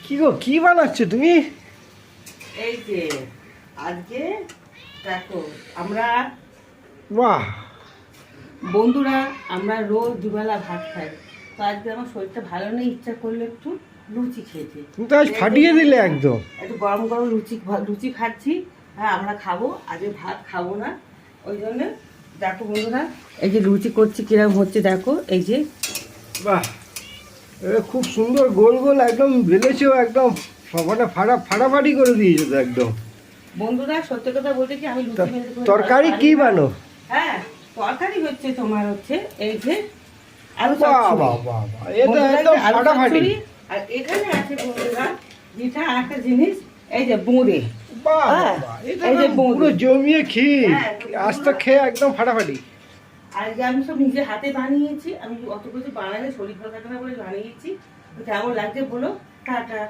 কি গো, কি বানাচ্ছ তুমি? এই যে আজকে দেখো আমরা বাহ, বন্ধুরা আমরা রোজ দুবেলা ভাত খাই। তো আজকে আমার শরীরটা ভালো নেই, ইচ্ছা করলো একটু লুচি খেতে। তুমি তো আজ ফাটিয়ে দিলে একদম। একটু গরম গরম লুচি খাচ্ছি। হ্যাঁ, আমরা খাবো, আজকে ভাত খাবো না। ওই জন্য দেখো বন্ধুরা, এই যে লুচি করছি কিরকম হচ্ছে দেখো। এই যে বাহ, এটা খুব সুন্দর গোল গোল একদম বেলেছো, একদম ফাটাফাটি করে দিয়েছো তো একদম। বন্ধুরা সত্যি কথা বলতে কি, আমি লুচি তা খেতে খুব তরকারি ভালো কি পারি না। বানো? হ্যাঁ, তরকারি হচ্ছে তোমার হচ্ছে এই যে আলু বাহ চচ্চড়ি। বাহ বাহ বাহ, এটা বন্ধুরা, একদম এই যে আলু ফাটাফাটি। চচ্চড়ি, আর এখানে আছে বন্ধুরা যেটা একটা জিনিস, এই যে বোঁদে। বাহ হ্যাঁ, বাহ, এটা এই যে একদম বোঁদে। পুরো জমিয়ে ক্ষীর। হ্যাঁ, আস্তে খেয়ে একদম ফাটাফাটি। আর যে আমি সব নিজে হাতে বানিয়েছি, আমি অত কিছু বানালে শরীর ভালো থাকে না বলে বানিয়েছি। তো কেমন লাগছে বলো। টাটা।